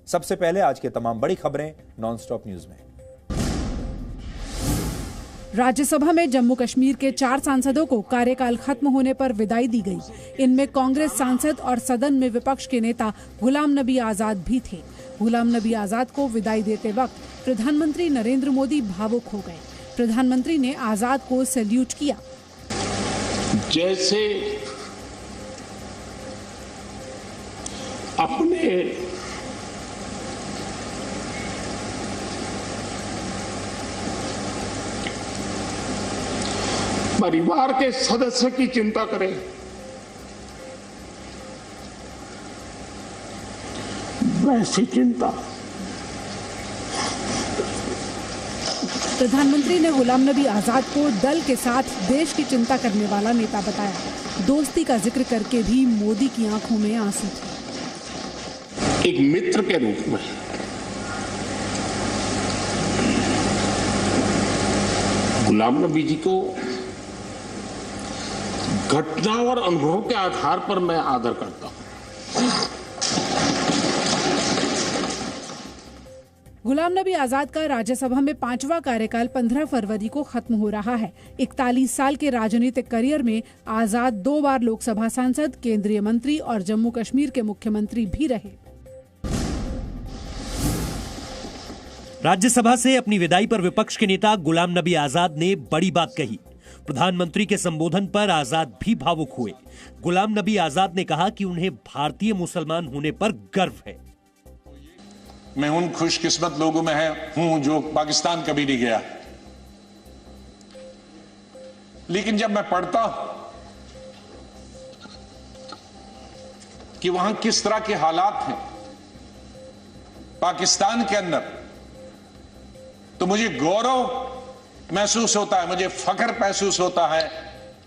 सबसे पहले आज के तमाम बड़ी खबरें नॉनस्टॉप न्यूज में। राज्यसभा में जम्मू कश्मीर के 4 सांसदों को कार्यकाल खत्म होने पर विदाई दी गई। इनमें कांग्रेस सांसद और सदन में विपक्ष के नेता गुलाम नबी आजाद भी थे। गुलाम नबी आजाद को विदाई देते वक्त प्रधानमंत्री नरेंद्र मोदी भावुक हो गए। प्रधानमंत्री ने आजाद को सैल्यूट किया। जैसे अपने परिवार के सदस्य की चिंता करें, वैसी चिंता प्रधानमंत्री ने गुलाम नबी आजाद को दल के साथ देश की चिंता करने वाला नेता बताया। दोस्ती का जिक्र करके भी मोदी की आंखों में आंसू थे। एक मित्र के रूप में गुलाम नबी जी को घटना और अनुभव के आधार पर मैं आदर करता हूं। गुलाम नबी आजाद का राज्यसभा में 5वां कार्यकाल 15 फरवरी को खत्म हो रहा है। 41 साल के राजनीतिक करियर में आजाद 2 बार लोकसभा सांसद, केंद्रीय मंत्री और जम्मू कश्मीर के मुख्यमंत्री भी रहे। राज्यसभा से अपनी विदाई पर विपक्ष के नेता गुलाम नबी आजाद ने बड़ी बात कही। प्रधानमंत्री के संबोधन पर आजाद भी भावुक हुए। गुलाम नबी आजाद ने कहा कि उन्हें भारतीय मुसलमान होने पर गर्व है। मैं उन खुशकिस्मत लोगों में हूं जो पाकिस्तान कभी नहीं गया, लेकिन जब मैं पढ़ता हूं कि वहां किस तरह के हालात हैं पाकिस्तान के अंदर, तो मुझे गौरव महसूस होता है, मुझे फख्र महसूस होता है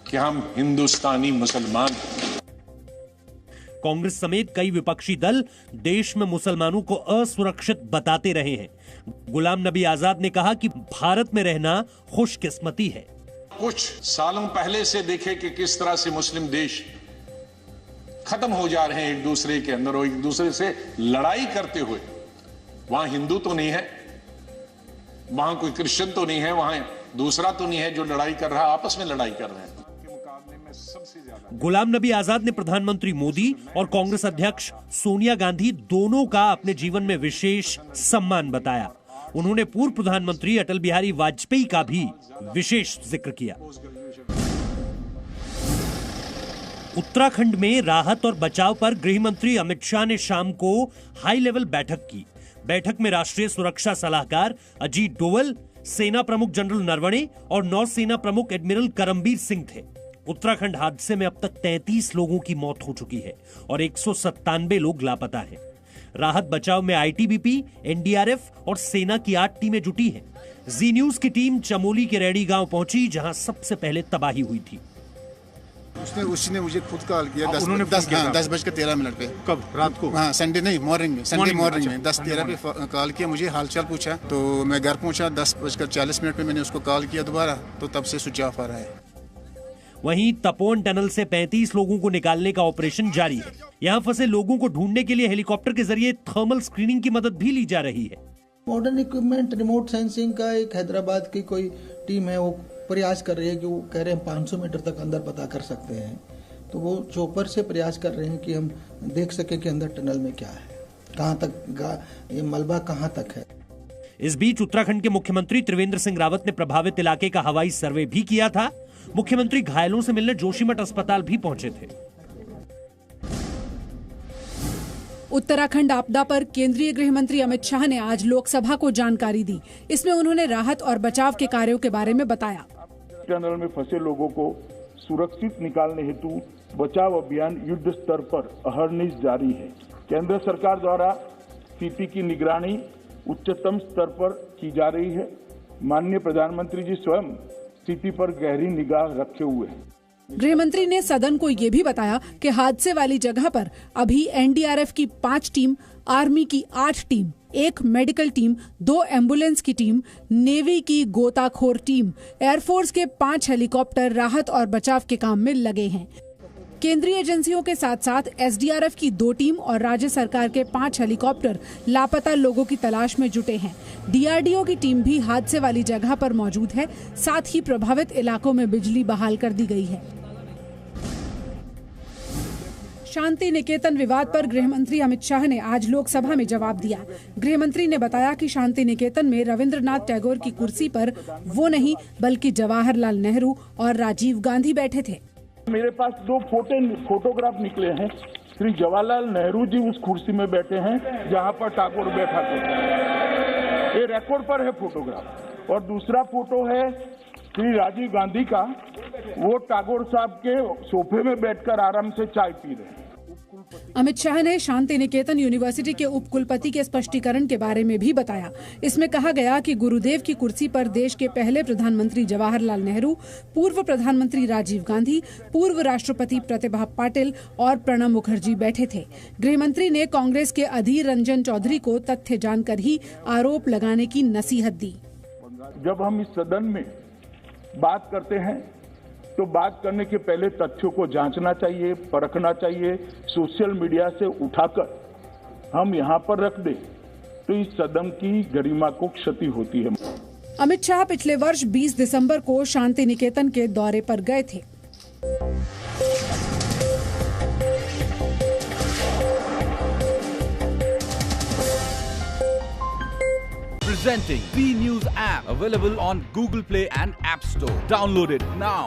कि हम हिंदुस्तानी मुसलमान। कांग्रेस समेत कई विपक्षी दल देश में मुसलमानों को असुरक्षित बताते रहे हैं। गुलाम नबी आजाद ने कहा कि भारत में रहना खुशकिस्मती है। कुछ सालों पहले से देखे कि किस तरह से मुस्लिम देश खत्म हो जा रहे हैं एक दूसरे के अंदर और एक दूसरे से लड़ाई करते हुए। वहां हिंदू तो नहीं है, वहां कोई क्रिश्चियन तो नहीं है, वहां दूसरा तो नहीं है जो लड़ाई कर रहा है, आपस में लड़ाई कर रहे हैं। गुलाम नबी आजाद ने प्रधानमंत्री मोदी और कांग्रेस अध्यक्ष सोनिया गांधी दोनों का अपने जीवन में विशेष सम्मान बताया। उन्होंने पूर्व प्रधानमंत्री अटल बिहारी वाजपेयी का भी विशेष जिक्र किया। उत्तराखंड में राहत और बचाव पर गृह मंत्री अमित शाह ने शाम को हाई लेवल बैठक की। बैठक में राष्ट्रीय सुरक्षा सलाहकार अजीत डोवल, सेना प्रमुख जनरल नरवणे और नौसेना प्रमुख एडमिरल करमबीर सिंह थे। उत्तराखंड हादसे में अब तक 33 लोगों की मौत हो चुकी है और 197 लोग लापता हैं। राहत बचाव में आईटीबीपी, एनडीआरएफ और सेना की 8 टीमें जुटी हैं। जी न्यूज की टीम चमोली के रेडी गांव पहुंची, जहां सबसे पहले तबाही हुई थी। उसने मुझे खुद कॉल किया 10:13 पे। कब? रात को? हाँ, संडे नहीं, मॉर्निंग में, संडे मॉर्निंग में 10:13 पे कॉल किया, मुझे हालचाल पूछा। तो मैं घर पहुंचा 10:40 पे मैंने उसको कॉल किया दोबारा, तो तब से स्विच ऑफ आ रहा है। वहीं तपोवन टनल से 35 लोगों को निकालने का ऑपरेशन जारी है। यहाँ फंसे लोगों को ढूंढने के लिए हेलीकॉप्टर के जरिए थर्मल स्क्रीनिंग की मदद भी ली जा रही है। मॉडर्न इक्विपमेंट, रिमोट सेंसिंग का एक हैदराबाद की कोई टीम है, वो प्रयास कर रही है कि वो कह रहे हैं 500 मीटर तक अंदर पता कर सकते हैं। तो वो चोपर से प्रयास कर रहे हैं कि हम देख सकें कि अंदर टनल में क्या है, कहां तक ये मलबा कहां तक है। इस बीच उत्तराखंड के मुख्यमंत्री त्रिवेंद्र सिंह रावत ने प्रभावित इलाके का हवाई सर्वे भी किया था। मुख्यमंत्री घायलों से मिलने जोशीमठ अस्पताल भी पहुंचे थे। उत्तराखंड आपदा पर केंद्रीय गृह मंत्री अमित शाह ने आज लोकसभा को जानकारी दी। इसमें उन्होंने राहत और बचाव के कार्यों के बारे में बताया। टनल में फंसे लोगों को सुरक्षित निकालने हेतु बचाव अभियान युद्ध स्तर पर अहरनिश जारी है। केंद्र सरकार द्वारा स्थिति की निगरानी उच्चतम स्तर पर की जा रही है। माननीय प्रधानमंत्री जी स्वयं स्थिति पर गहरी निगाह रखे हुए हैं। गृह मंत्री ने सदन को ये भी बताया कि हादसे वाली जगह पर अभी एनडीआरएफ की 5 टीम, आर्मी की 8 टीम, 1 मेडिकल टीम, 2 एम्बुलेंस की टीम, नेवी की गोताखोर टीम, एयरफोर्स के 5 हेलीकॉप्टर राहत और बचाव के काम में लगे हैं। केंद्रीय एजेंसियों के साथ साथ एसडीआरएफ की 2 टीम और राज्य सरकार के 5 हेलीकॉप्टर लापता लोगों की तलाश में जुटे हैं। डीआरडीओ की टीम भी हादसे वाली जगह पर मौजूद है। साथ ही प्रभावित इलाकों में बिजली बहाल कर दी गई है। शांति निकेतन विवाद पर गृह मंत्री अमित शाह ने आज लोकसभा में जवाब दिया। गृह मंत्री ने बताया कि शांति निकेतन में रविंद्रनाथ टैगोर की कुर्सी पर वो नहीं बल्कि जवाहरलाल नेहरू और राजीव गांधी बैठे थे। मेरे पास 2 फोटोग्राफ निकले हैं। श्री जवाहरलाल नेहरू जी उस कुर्सी में बैठे हैं जहां पर टैगोर बैठा था। ये रिकॉर्ड पर है फोटोग्राफ। और दूसरा फोटो है श्री राजीव गांधी का, वो टैगोर साहब के सोफे में बैठकर आराम से चाय पी रहे हैं। अमित शाह ने शांति निकेतन यूनिवर्सिटी के उपकुलपति के स्पष्टीकरण के बारे में भी बताया। इसमें कहा गया कि गुरुदेव की कुर्सी पर देश के पहले प्रधानमंत्री जवाहरलाल नेहरू, पूर्व प्रधानमंत्री राजीव गांधी, पूर्व राष्ट्रपति प्रतिभा पाटिल और प्रणब मुखर्जी बैठे थे। गृह मंत्री ने कांग्रेस के अधीर रंजन चौधरी को तथ्य जानकर ही आरोप लगाने की नसीहत दी। जब हम इस सदन में बात करते हैं तो बात करने के पहले तथ्यों को जांचना चाहिए, परखना चाहिए। सोशल मीडिया से उठाकर हम यहाँ पर रख दें तो इस सदन की गरिमा को क्षति होती है। अमित शाह पिछले वर्ष 20 दिसंबर को शांति निकेतन के दौरे पर गए थे। Presenting B News app, available on Google Play and App Store. Download it now.